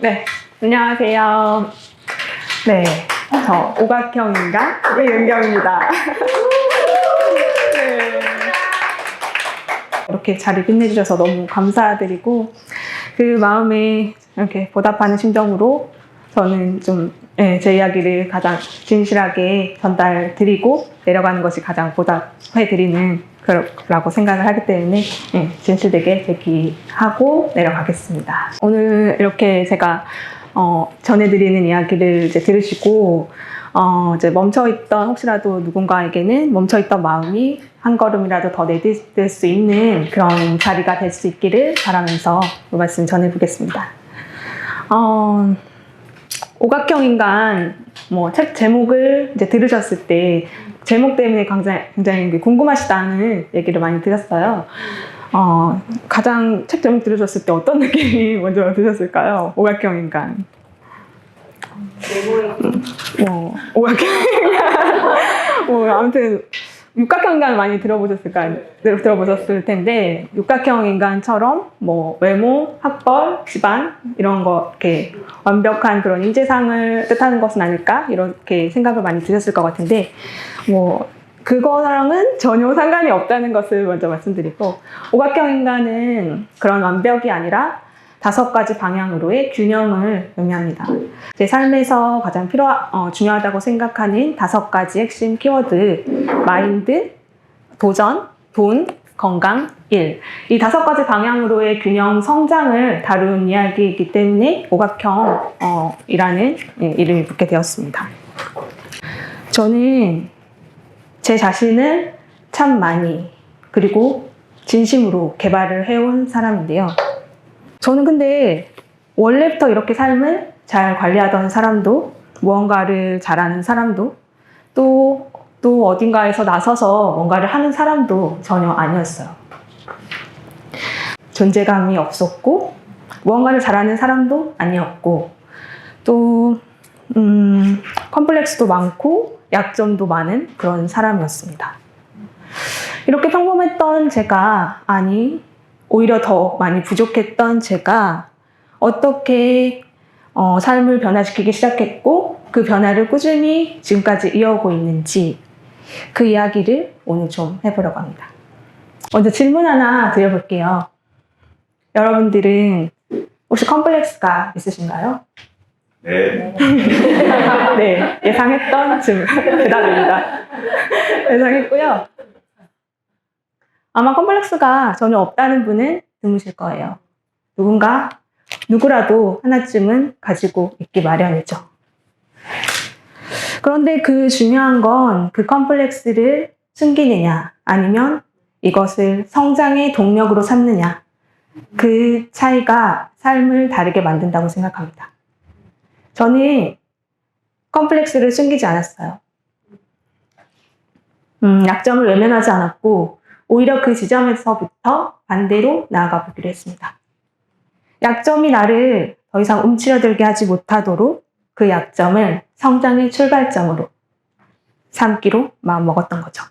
네, 안녕하세요. 네, 저 오각형 인간 이은경입니다. 네. 이렇게 자리 빛내주셔서 너무 감사드리고 그 마음에 이렇게 보답하는 심정으로 저는 좀 제 이야기를 가장 진실하게 전달드리고 내려가는 것이 가장 보답해드리는 거라고 생각을 하기 때문에 진실되게 얘기하고 내려가겠습니다. 오늘 이렇게 제가 전해드리는 이야기를 이제 들으시고 이제 멈춰있던 혹시라도 누군가에게는 멈춰있던 마음이 한 걸음이라도 더 내딛을 수 있는 그런 자리가 될 수 있기를 바라면서 그 말씀 전해보겠습니다. 오각형 인간 책 제목을 이제 들으셨을 때 제목 때문에 굉장히 궁금하시다는 얘기를 많이 들었어요. 가장 책 제목 들으셨을 때 어떤 느낌이 먼저 드셨을까요? 오각형 인간. 오각형 인간. 아무튼 육각형 인간 많이 들어보셨을 텐데 육각형 인간처럼 외모, 학벌, 집안 이런 거 이렇게 완벽한 그런 인재상을 뜻하는 것은 아닐까 이렇게 생각을 많이 드셨을 것 같은데 그거랑은 전혀 상관이 없다는 것을 먼저 말씀드리고 오각형 인간은 그런 완벽이 아니라 5가지 방향으로의 균형을 의미합니다. 제 삶에서 가장 중요하다고 생각하는 5가지 핵심 키워드 마인드, 도전, 돈, 건강, 일. 이 5가지 방향으로의 균형 성장을 다룬 이야기이기 때문에 오각형이라는 이름이 붙게 되었습니다. 저는 제 자신을 참 많이 그리고 진심으로 개발을 해온 사람인데요. 저는 근데 원래부터 이렇게 삶을 잘 관리하던 사람도 무언가를 잘하는 사람도 또 어딘가에서 나서서 뭔가를 하는 사람도 전혀 아니었어요. 존재감이 없었고 무언가를 잘하는 사람도 아니었고 또 컴플렉스도 많고 약점도 많은 그런 사람이었습니다. 이렇게 평범했던 제가 오히려 더 많이 부족했던 제가 어떻게 삶을 변화시키기 시작했고 그 변화를 꾸준히 지금까지 이어오고 있는지 그 이야기를 오늘 좀 해보려고 합니다. 먼저 질문 하나 드려볼게요. 여러분들은 혹시 컴플렉스가 있으신가요? 네. 네, 예상했던 대답입니다. 예상했고요. 아마 컴플렉스가 전혀 없다는 분은 드무실 거예요. 누구라도 하나쯤은 가지고 있기 마련이죠. 그런데 그 중요한 건 그 컴플렉스를 숨기느냐 아니면 이것을 성장의 동력으로 삼느냐 그 차이가 삶을 다르게 만든다고 생각합니다. 저는 컴플렉스를 숨기지 않았어요. 약점을 외면하지 않았고 오히려 그 지점에서부터 반대로 나아가 보기로 했습니다. 약점이 나를 더 이상 움츠러들게 하지 못하도록 그 약점을 성장의 출발점으로 삼기로 마음먹었던 거죠.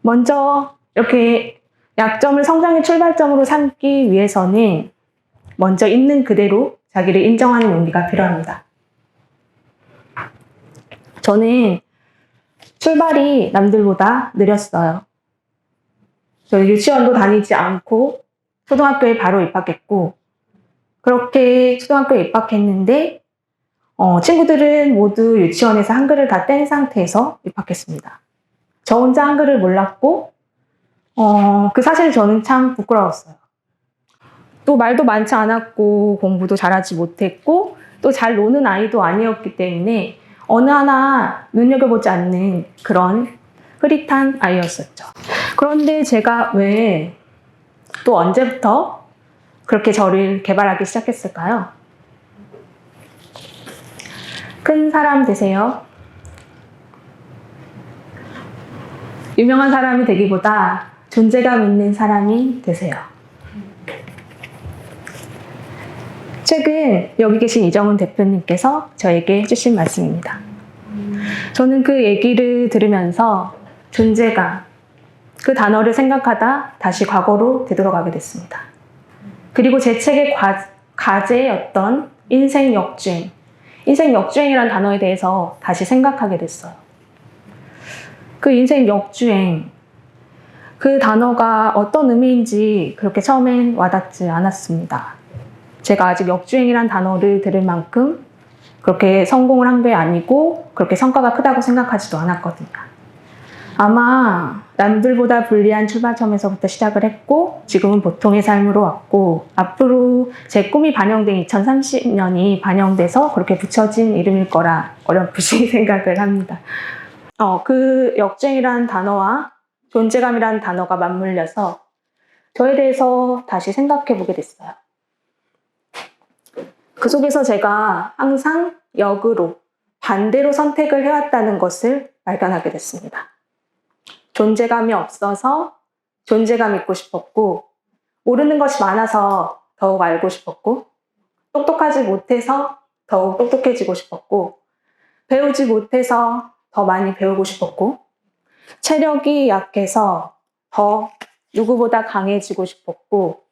먼저 이렇게 약점을 성장의 출발점으로 삼기 위해서는 먼저 있는 그대로 자기를 인정하는 용기가 필요합니다. 저는 출발이 남들보다 느렸어요. 저는 유치원도 다니지 않고 초등학교에 바로 입학했고 그렇게 초등학교에 입학했는데 친구들은 모두 유치원에서 한글을 다 뗀 상태에서 입학했습니다. 저 혼자 한글을 몰랐고 그 사실 저는 참 부끄러웠어요. 또 말도 많지 않았고 공부도 잘하지 못했고 또 잘 노는 아이도 아니었기 때문에 어느 하나 눈여겨보지 않는 그런 흐릿한 아이였었죠. 그런데 제가 왜 또 언제부터 그렇게 저를 개발하기 시작했을까요? 큰 사람 되세요. 유명한 사람이 되기보다 존재감 있는 사람이 되세요. 최근 여기 계신 이정훈 대표님께서 저에게 해주신 말씀입니다. 저는 그 얘기를 들으면서 존재감, 그 단어를 생각하다 다시 과거로 되돌아가게 됐습니다. 그리고 제 책의 가제였던 인생 역주행. 인생 역주행이라는 단어에 대해서 다시 생각하게 됐어요. 그 인생 역주행, 그 단어가 어떤 의미인지 그렇게 처음엔 와닿지 않았습니다. 제가 아직 역주행이라는 단어를 들을 만큼 그렇게 성공을 한 게 아니고 그렇게 성과가 크다고 생각하지도 않았거든요. 아마 남들보다 불리한 출발점에서부터 시작을 했고 지금은 보통의 삶으로 왔고 앞으로 제 꿈이 반영된 2030년이 반영돼서 그렇게 붙여진 이름일 거라 어렴풋이 생각을 합니다. 그 역주행이라는 단어와 존재감이라는 단어가 맞물려서 저에 대해서 다시 생각해 보게 됐어요. 그 속에서 제가 항상 역으로 반대로 선택을 해왔다는 것을 발견하게 됐습니다. 존재감이 없어서 존재감 있고 싶었고, 모르는 것이 많아서 더욱 알고 싶었고, 똑똑하지 못해서 더욱 똑똑해지고 싶었고, 배우지 못해서 더 많이 배우고 싶었고, 체력이 약해서 더 누구보다 강해지고 싶었고,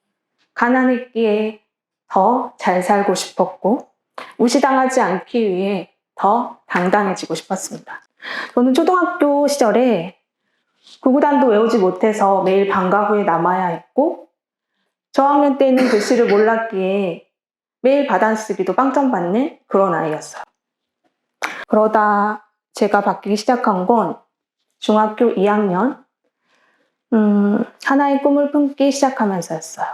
가난했기에 더 잘 살고 싶었고, 무시당하지 않기 위해 더 당당해지고 싶었습니다. 저는 초등학교 시절에 구구단도 외우지 못해서 매일 방과 후에 남아야 했고, 저학년 때는 글씨를 몰랐기에 매일 받아쓰기도 빵점 받는 그런 아이였어요. 그러다 제가 바뀌기 시작한 건 중학교 2학년, 하나의 꿈을 품기 시작하면서였어요.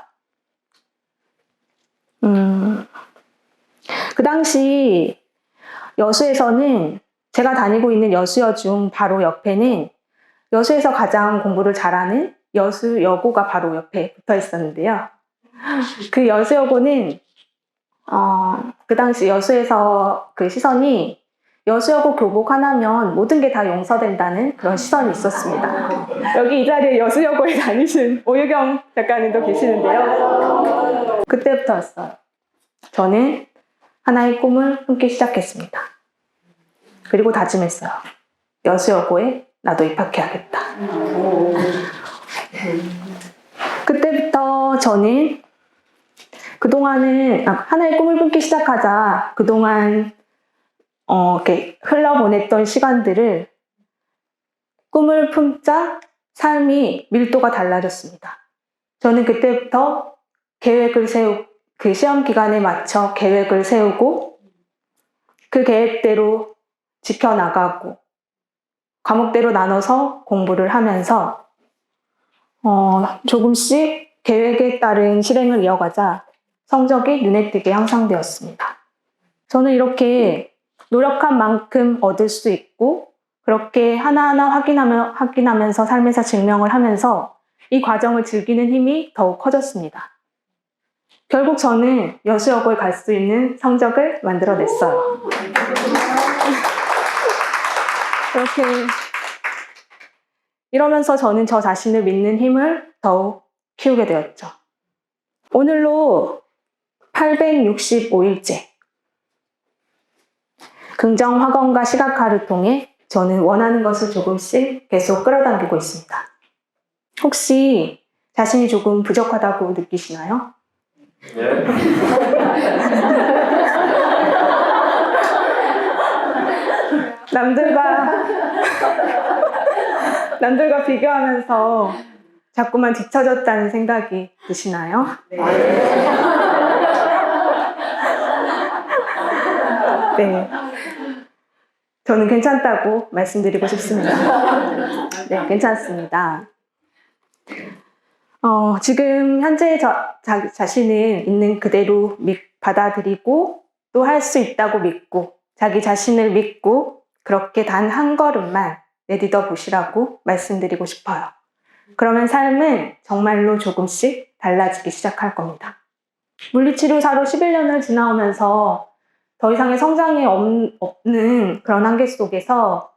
그 당시 여수에서는 제가 다니고 있는 여수여 중 바로 옆에는 여수에서 가장 공부를 잘하는 여수여고가 바로 옆에 붙어 있었는데요. 그 여수여고는 그 당시 여수에서 그 시선이 여수여고 교복 하나면 모든 게 다 용서된다는 그런 시선이 있었습니다. 여기 이 자리에 여수여고에 다니신 오유경 작가님도 계시는데요. 그때부터였어요. 저는 하나의 꿈을 품기 시작했습니다. 그리고 다짐했어요. 여수여고에 나도 입학해야겠다. 그때부터 저는 그동안은 하나의 꿈을 품기 시작하자 그동안 이렇게 흘러보냈던 시간들을 꿈을 품자 삶이 밀도가 달라졌습니다. 저는 그때부터 그 시험 기간에 맞춰 계획을 세우고 그 계획대로 지켜나가고 과목대로 나눠서 공부를 하면서 조금씩 계획에 따른 실행을 이어가자 성적이 눈에 띄게 향상되었습니다. 저는 이렇게 노력한 만큼 얻을 수 있고 그렇게 하나하나 확인하면서 삶에서 증명을 하면서 이 과정을 즐기는 힘이 더욱 커졌습니다. 결국 저는 여수여고에 갈 수 있는 성적을 만들어냈어요. 그렇게 이러면서 저는 저 자신을 믿는 힘을 더욱 키우게 되었죠. 오늘로 865일째 긍정 확언과 시각화를 통해 저는 원하는 것을 조금씩 계속 끌어당기고 있습니다. 혹시 자신이 조금 부족하다고 느끼시나요? 네. 남들과 비교하면서 자꾸만 뒤처졌다는 생각이 드시나요? 네. 네. 저는 괜찮다고 말씀드리고 싶습니다. 네, 괜찮습니다. 지금 현재 자신을 있는 그대로 받아들이고 또 할 수 있다고 믿고 자기 자신을 믿고 그렇게 단 한 걸음만 내딛어 보시라고 말씀드리고 싶어요. 그러면 삶은 정말로 조금씩 달라지기 시작할 겁니다. 물리치료사로 11년을 지나오면서 더 이상의 성장이 없는 그런 한계 속에서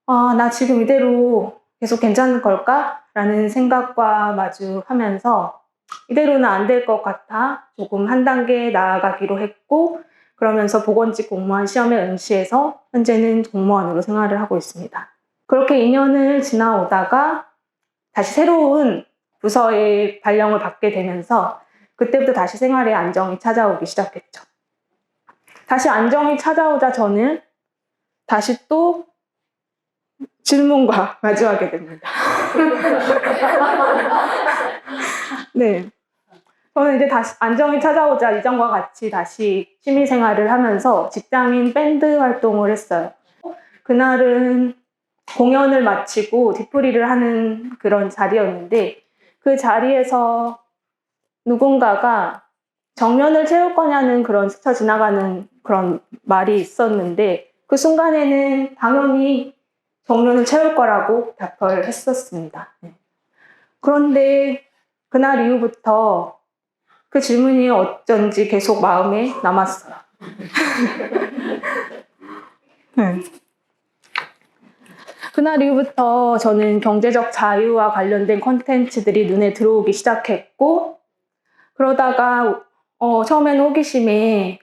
나 지금 이대로 계속 괜찮은 걸까? 라는 생각과 마주하면서 이대로는 안 될 것 같아 조금 한 단계 나아가기로 했고 그러면서 보건직 공무원 시험에 응시해서 현재는 공무원으로 생활을 하고 있습니다. 그렇게 2년을 지나오다가 다시 새로운 부서의 발령을 받게 되면서 그때부터 다시 생활에 안정이 찾아오기 시작했죠. 다시 안정이 찾아오자 저는 다시 또 질문과 마주하게 됩니다. 네. 저는 이제 다시 안정이 찾아오자 이전과 같이 다시 취미 생활을 하면서 직장인 밴드 활동을 했어요. 그날은 공연을 마치고 뒤풀이를 하는 그런 자리였는데 그 자리에서 누군가가 정면을 채울 거냐는 그런 스쳐 지나가는 그런 말이 있었는데 그 순간에는 당연히 정면을 채울 거라고 답을 했었습니다. 그런데 그날 이후부터 그 질문이 어쩐지 계속 마음에 남았어요. 네. 그날 이후부터 저는 경제적 자유와 관련된 콘텐츠들이 눈에 들어오기 시작했고 그러다가 처음에는 호기심에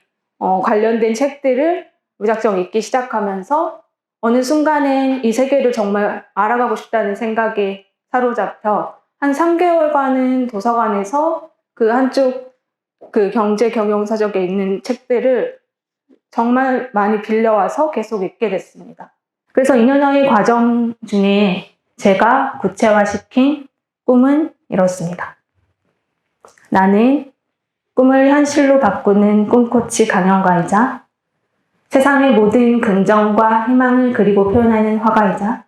관련된 책들을 무작정 읽기 시작하면서 어느 순간엔 이 세계를 정말 알아가고 싶다는 생각에 사로잡혀 한 3개월간은 도서관에서 그 한쪽 그 경제 경영 서적에 있는 책들을 정말 많이 빌려와서 계속 읽게 됐습니다. 그래서 2년여의 과정 중에 제가 구체화시킨 꿈은 이렇습니다. 나는 꿈을 현실로 바꾸는 꿈코치 강연가이자 세상의 모든 긍정과 희망을 그리고 표현하는 화가이자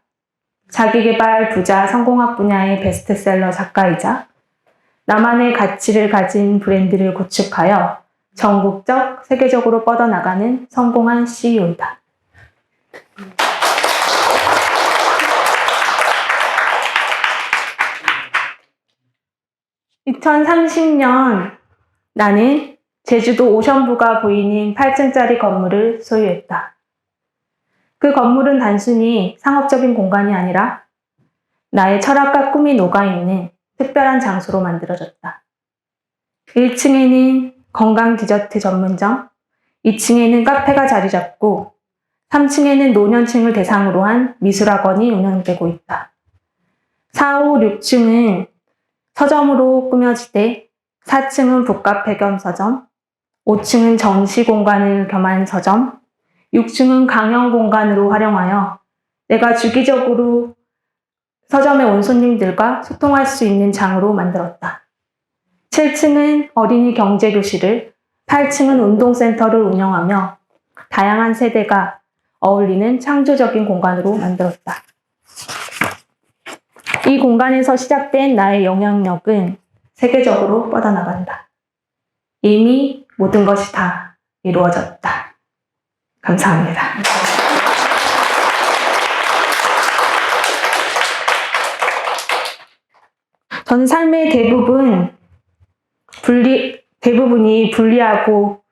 자기계발, 부자, 성공학 분야의 베스트셀러 작가이자 나만의 가치를 가진 브랜드를 구축하여 전국적, 세계적으로 뻗어나가는 성공한 CEO이다. 2030년 나는 제주도 오션뷰가 보이는 8층짜리 건물을 소유했다. 그 건물은 단순히 상업적인 공간이 아니라 나의 철학과 꿈이 녹아있는 특별한 장소로 만들어졌다. 1층에는 건강 디저트 전문점, 2층에는 카페가 자리 잡고 3층에는 노년층을 대상으로 한 미술학원이 운영되고 있다. 4, 5, 6층은 서점으로 꾸며지되 4층은 북카페 겸 서점, 5층은 전시 공간을 겸한 서점, 6층은 강연 공간으로 활용하여 내가 주기적으로 서점에 온 손님들과 소통할 수 있는 장으로 만들었다. 7층은 어린이 경제교실을, 8층은 운동센터를 운영하며 다양한 세대가 어울리는 창조적인 공간으로 만들었다. 이 공간에서 시작된 나의 영향력은 세계적으로 뻗어나간다. 이미 모든 것이 다 이루어졌다. 감사합니다. 저는 삶의 대부분이 불리하고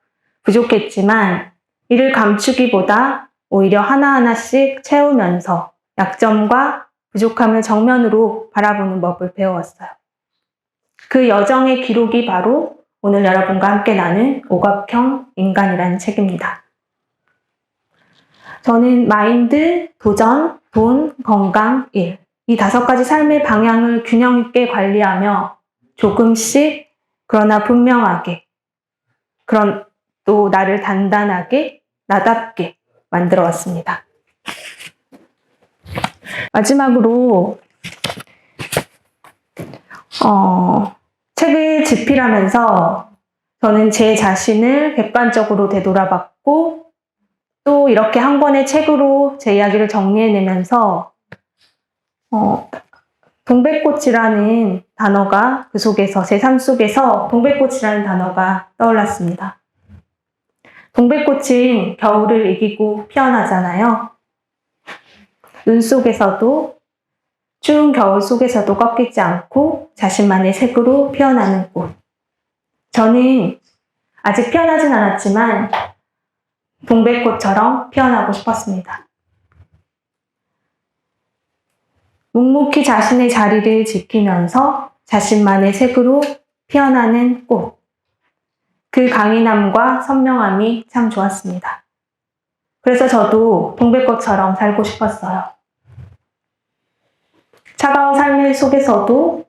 부족했지만 이를 감추기보다 오히려 하나하나씩 채우면서 약점과 부족함을 정면으로 바라보는 법을 배워왔어요. 그 여정의 기록이 바로 오늘 여러분과 함께 나눈 오각형 인간이라는 책입니다. 저는 마인드, 도전, 돈, 건강, 일 이 5가지 삶의 방향을 균형 있게 관리하며 조금씩 그러나 분명하게 또 나를 단단하게 나답게 만들어 왔습니다. 마지막으로 책을 집필하면서 저는 제 자신을 객관적으로 되돌아봤고 또 이렇게 한 권의 책으로 제 이야기를 정리해내면서 동백꽃이라는 단어가 그 속에서 제 삶 속에서 동백꽃이라는 단어가 떠올랐습니다. 동백꽃은 겨울을 이기고 피어나잖아요. 눈 속에서도 추운 겨울 속에서도 꺾이지 않고 자신만의 색으로 피어나는 꽃. 저는 아직 피어나진 않았지만 동백꽃처럼 피어나고 싶었습니다. 묵묵히 자신의 자리를 지키면서 자신만의 색으로 피어나는 꽃. 그 강인함과 선명함이 참 좋았습니다. 그래서 저도 동백꽃처럼 살고 싶었어요. 차가운 삶 속에서도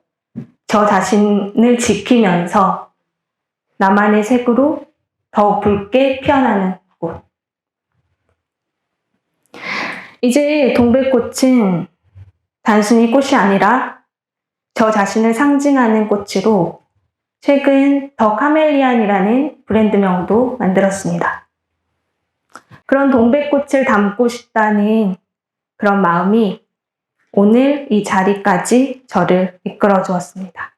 저 자신을 지키면서 나만의 색으로 더욱 붉게 피어나는 곳. 이제 동백꽃은 단순히 꽃이 아니라 저 자신을 상징하는 꽃으로 최근 더 카멜리안이라는 브랜드명도 만들었습니다. 그런 동백꽃을 담고 싶다는 그런 마음이 오늘 이 자리까지 저를 이끌어 주었습니다.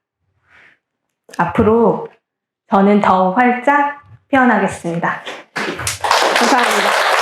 앞으로 저는 더 활짝 피어나겠습니다. 감사합니다.